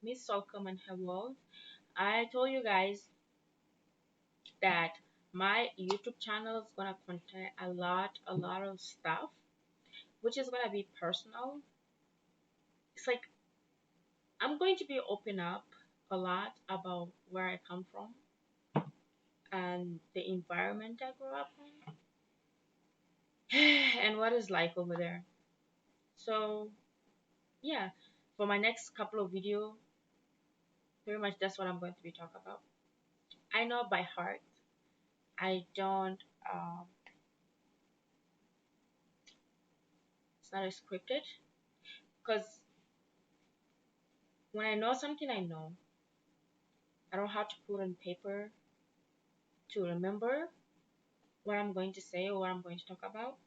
Miss Solcom and her world. I told you guys that my YouTube channel is gonna contain a lot of stuff, which is gonna be personal. It's like I'm going to be open up a lot about where I come from and the environment I grew up in and what it's like over there. So yeah, for my next couple of video, pretty much that's what I'm going to be talking about. I know by heart. I don't. Um, it's not scripted because when I know something, I know. I don't have to put on paper to remember what I'm going to say or what I'm going to talk about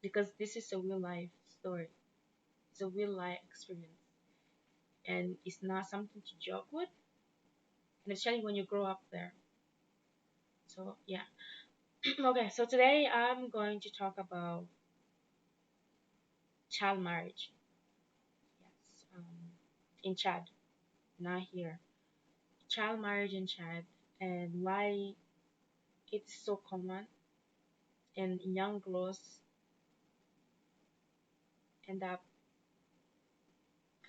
because this is a real life story. It's a real life experience, and it's not something to joke with. And especially when you grow up there. So yeah. Okay. So today I'm going to talk about child marriage. Yes. In Chad, not here. Child marriage in Chad and why it's so common and young girls end up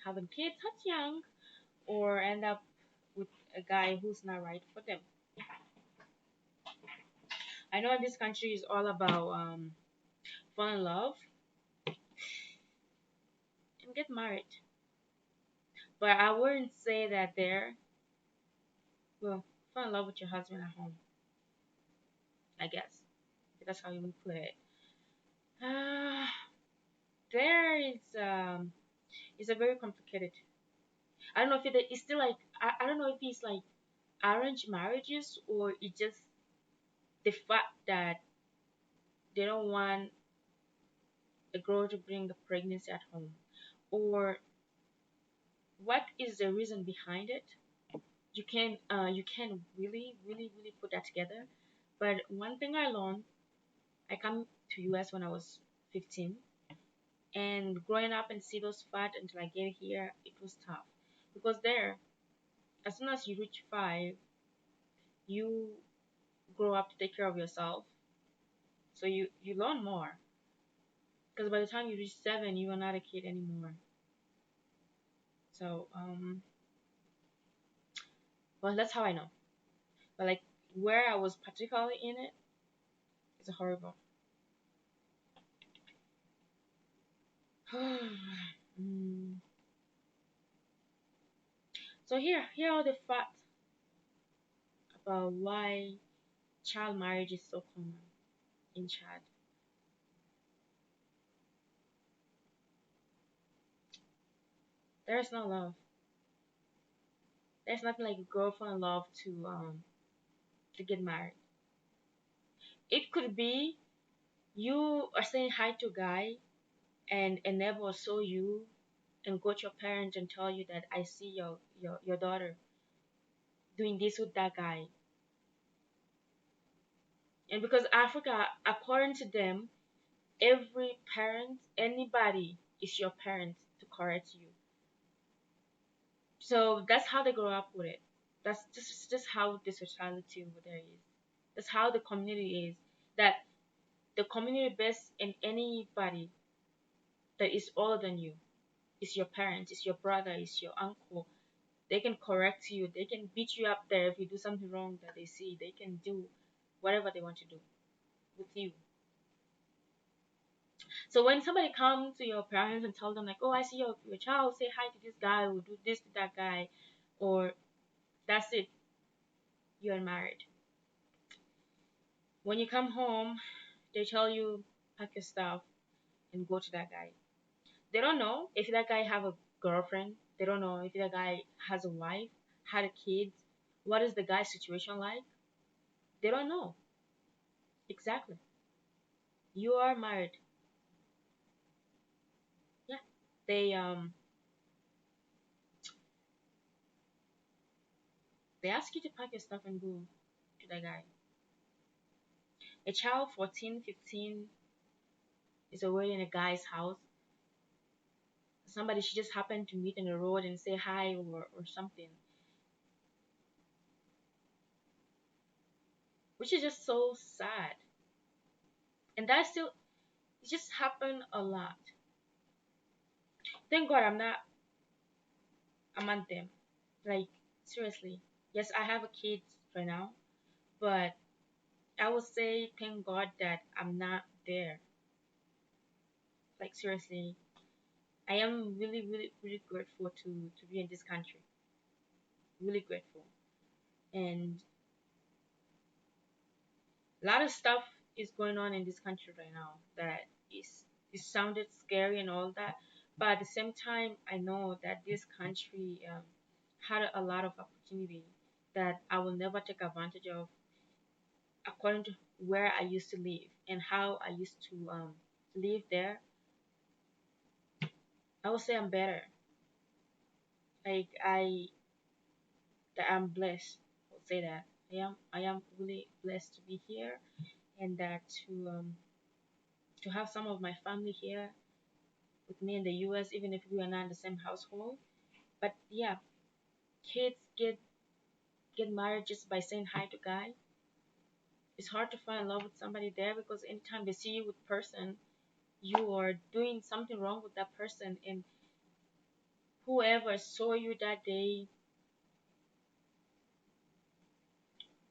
having kids not young or end up with a guy who's not right for them. I know this country is all about fall in love and get married, but I wouldn't say that there. Well, fall in love with your husband at home, I guess. That's how you would put it. Uh, there is it's a very complicated. I don't know if it's still like I don't know if it's like arranged marriages or it's just the fact that they don't want a girl to bring the pregnancy at home or what is the reason behind it. You can really put that together, but one thing I learned, I come to US when I was 15, and growing up and see those fat until I get here, it was tough because there, as soon as you reach 5, you grow up to take care of yourself, so you learn more because by the time you reach 7, you are not a kid anymore. So well, that's how I know. But like where I was particularly in it, it's horrible. Mm. So here are the facts about why child marriage is so common in Chad. There's no love. There's nothing like a girl fall in love to get married. It could be you are saying hi to a guy and a neighbor saw you and go to your parents and tell you that I see your daughter doing this with that guy. And because Africa, according to them, every parent, anybody is your parent to correct you. So that's how they grow up with it. That's just how the society over there is. That's how the community is. That the community based in anybody that is older than you. It's your parents, it's your brother, it's your uncle. They can correct you. They can beat you up there if you do something wrong that they see. They can do whatever they want to do with you. So when somebody comes to your parents and tell them like, "Oh, I see your child. Say hi to this guy or do this to that guy," or that's it, you're married. When you come home, they tell you pack your stuff and go to that guy. They don't know if that guy have a girlfriend. They don't know if that guy has a wife, had a kid. What is the guy's situation like? They don't know exactly. You are married. Yeah. They ask you to pack your stuff and go to that guy. A child 14, 15 is already in a guy's house. somebody she just happened to meet in the road and say hi or something, which is just so sad. And that still, it just happened a lot. Thank God I'm not among them. Like, seriously. Yes, I have a kid right now, but I would say thank God that I'm not there. Like, seriously. I am really, really, really grateful to be in this country. Really grateful. And a lot of stuff is going on in this country right now that is it sounded scary and all that, but at the same time I know that this country had a lot of opportunity that I will never take advantage of according to where I used to live and how I used to live there. I would say I'm better. Like I'm blessed. I would say that I am really blessed to be here and that to have some of my family here with me in the US, even if we are not in the same household. But yeah, kids get married just by saying hi to guy. It's hard to fall in love with somebody there because anytime they see you with person, you are doing something wrong with that person, and whoever saw you that day,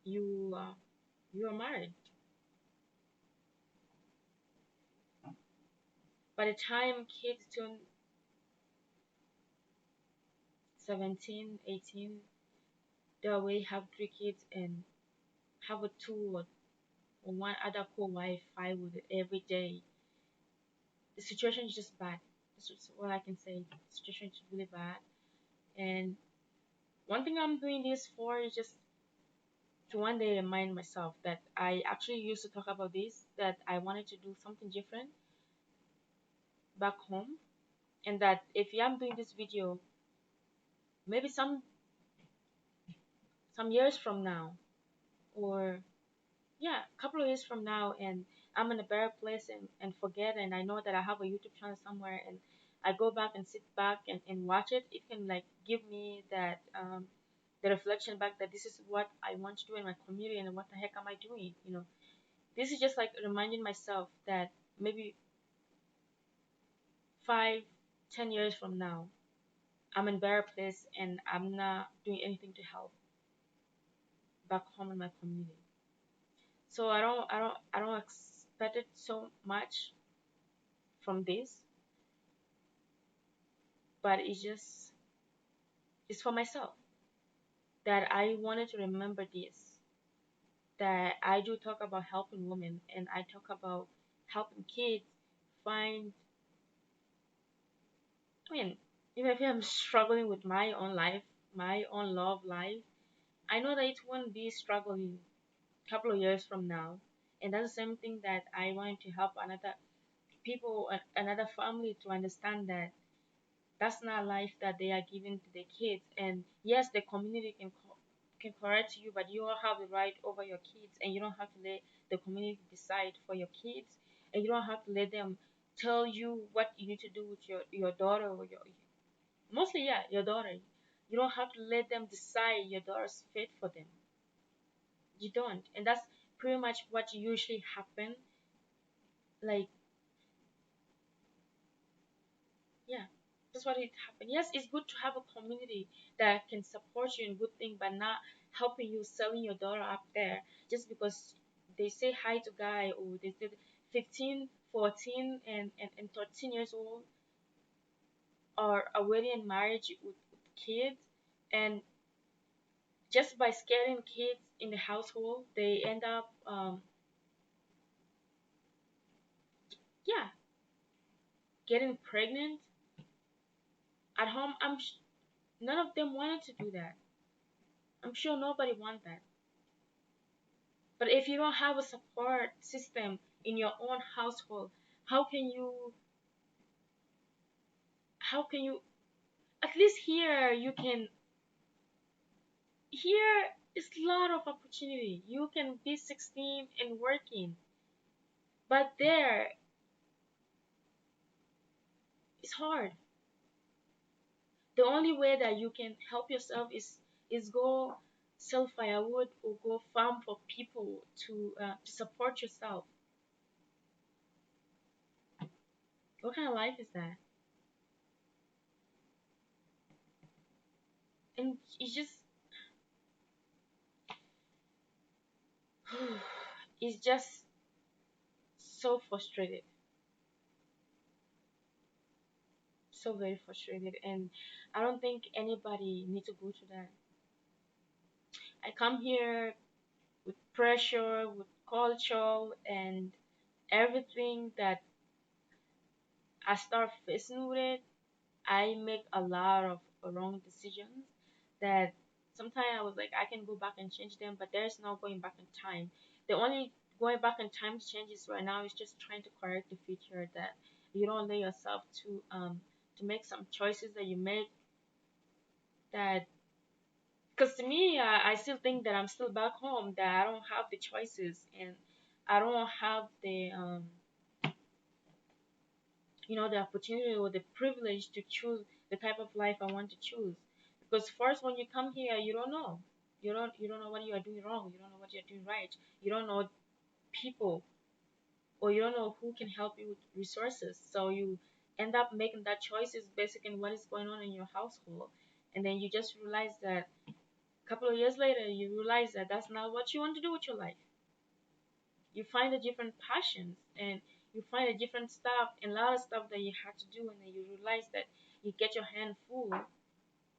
you you are married. By the time kids turn 17, 18, they already have three kids and have a two or one other co-wife fight with it every day. The situation is just bad. That's just all I can say. The situation is really bad. And one thing I'm doing this for is just to one day remind myself that I actually used to talk about this, that I wanted to do something different back home. And that if I'm doing this video, maybe some years from now, or yeah, a couple of years from now, and I'm in a better place and forget, and I know that I have a YouTube channel somewhere, and I go back and sit back and watch it, it can like give me that the reflection back that this is what I want to do in my community and what the heck am I doing, you know. This is just like reminding myself that maybe 5, 10 years from now, I'm in a better place and I'm not doing anything to help back home in my community. So I don't expect it so much from this, but it's for myself that I wanted to remember this, that I do talk about helping women and I talk about helping kids find, I mean, even if I'm struggling with my own life, my own love life, I know that it won't be struggling a couple of years from now. And that's the same thing that I want to help another people, another family to understand that that's not life that they are giving to their kids. And yes, the community can correct you, but you all have the right over your kids, and you don't have to let the community decide for your kids, and you don't have to let them tell you what you need to do with your daughter or your mostly yeah your daughter. You don't have to let them decide your daughter's fate for them. You don't, and that's pretty much what usually happen. Like yeah, that's what it happened. Yes, it's good to have a community that can support you in good thing, but not helping you selling your daughter up there just because they say hi to guy or they say 15, 14, and 13 years old are already in marriage with kids, and just by scaring kids in the household, they end up yeah getting pregnant at home. None of them wanted to do that. I'm sure nobody wants that. But if you don't have a support system in your own household, how can you how can you at least here is a lot of opportunity. You can be 16 and working. But there it's hard. The only way that you can help yourself is go sell firewood or go farm for people to support yourself. What kind of life is that? And it's just it's just so frustrated, so very frustrated, and I don't think anybody needs to go through that. I come here with pressure, with culture, and everything that I start facing with it. I make a lot of wrong decisions that sometimes I was like, I can go back and change them, but there's no going back in time. The only going back in time to change is right now is just trying to correct the future that you don't let yourself to make some choices that you make that because to me I still think that I'm still back home, that I don't have the choices, and I don't have the opportunity or the privilege to choose the type of life I want to choose. Because first, when you come here, you don't know. You don't know what you are doing wrong. You don't know what you're doing right. You don't know people, or you don't know who can help you with resources. So you end up making that choices based on what is going on in your household, and then you just realize that a couple of years later, you realize that that's not what you want to do with your life. You find a different passions, and you find a different stuff and a lot of stuff that you have to do, and then you realize that you get your hand full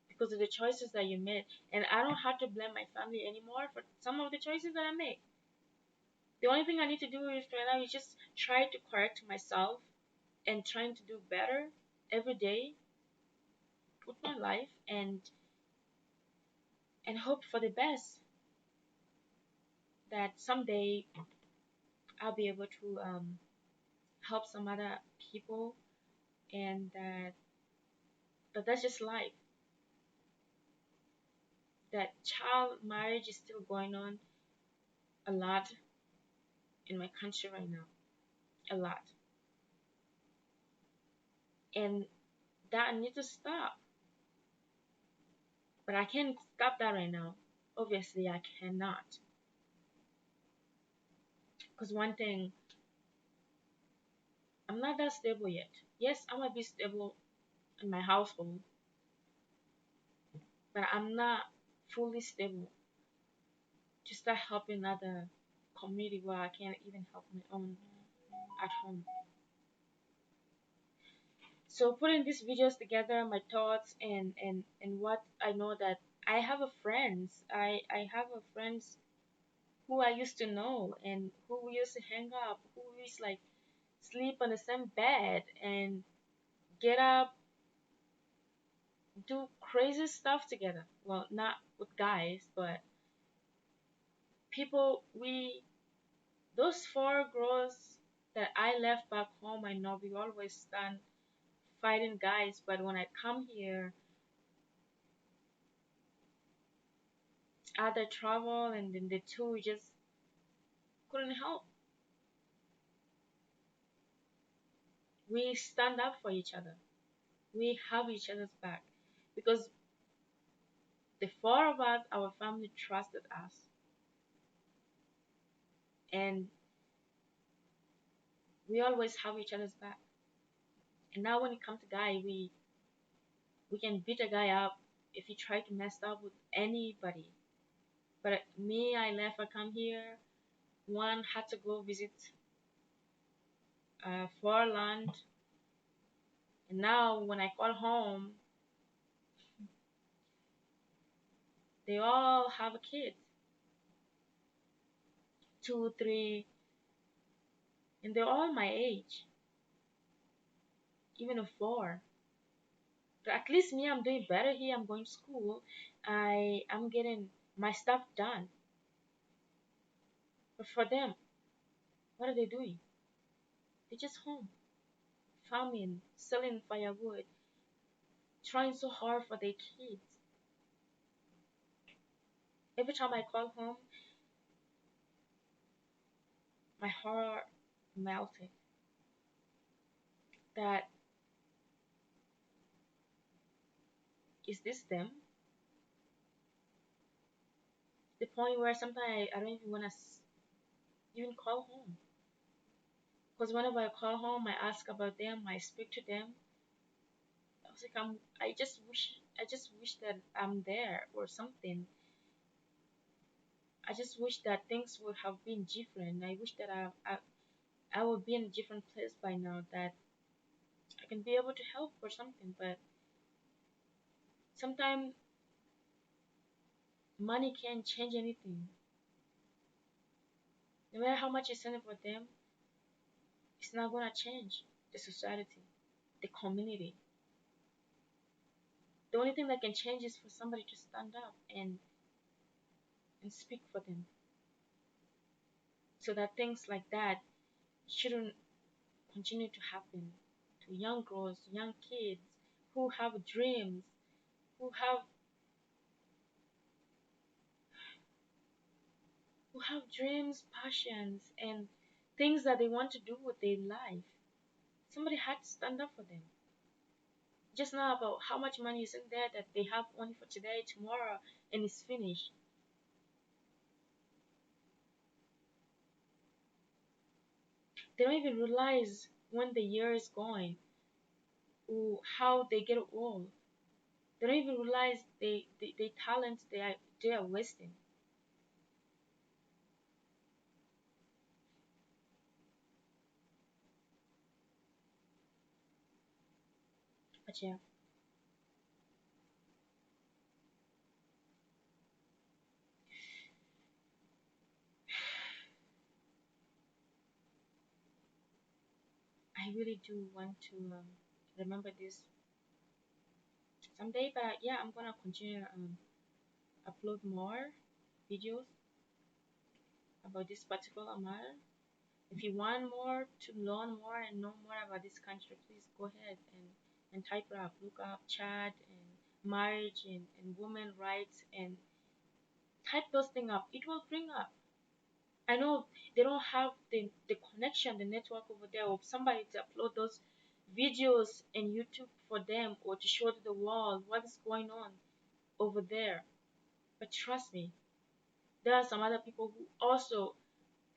because of the choices that you made. And I don't have to blame my family anymore for some of the choices that I make. The only thing I need to do is right now is just try to correct myself and trying to do better every day with my life, and hope for the best, that someday I'll be able to help some other people, and that's just life. That child marriage is still going on a lot in my country right now, a lot, and that needs to stop. But I can't stop that right now. Obviously, I cannot, because one thing, I'm not that stable yet. Yes, I might be stable in my household, but I'm not fully stable to start helping other community where I can't even help my own at home. So putting these videos together, my thoughts and what I know, that I have a friends. I have a friends who I used to know and who we used to hang up, who we used to, like, sleep on the same bed and get up, do crazy stuff together. Well, not with guys, but people we those four girls that I left back home, I know we always stand fighting guys, but when I come here, other travel, and then the two just couldn't help. We stand up for each other. We have each other's back because the four of us, our family trusted us, and we always have each other's back. And now when it comes to guy, we can beat a guy up if he try to mess up with anybody. But me, I left. I come here. One had to go visit for land, and now when I call home, they all have a kid, two, three, and they're all my age, even a four. But at least me, I'm doing better here. I'm going to school. I'm getting my stuff done. But for them, what are they doing? They're just home, farming, selling firewood, trying so hard for their kids. Every time I call home, my heart melted. That is this them? The point where sometimes I don't even want to even call home. Because whenever I call home, I ask about them, I speak to them. I was like, I just wish that I'm there or something. I just wish that things would have been different. I wish that I would be in a different place by now, that I can be able to help or something. But sometimes money can't change anything. No matter how much you send it for them, it's not gonna change the society, the community. The only thing that can change is for somebody to stand up and speak for them, so that things like that shouldn't continue to happen to young girls, young kids who have dreams, who have passions, and things that they want to do with their life. Somebody had to stand up for them. Just not about how much money is in there that they have only for today, tomorrow, and it's finished. They don't even realize when the year is going or how they get old. They don't even realize they talents they are wasting. But yeah, I really do want to remember this someday. But yeah, I'm gonna continue upload more videos about this particular matter. If you want more to learn more and know more about this country, please go ahead and type it up. Look up Chad and marriage and women rights and type those things up. It will bring up. I know they don't have the connection, the network over there, or somebody to upload those videos in YouTube for them or to show to the world what is going on over there. But trust me, there are some other people who also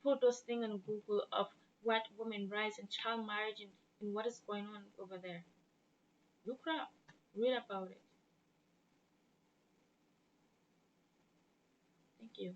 put those things on Google of what women rights and child marriage and what is going on over there. Look it up, read about it. Thank you.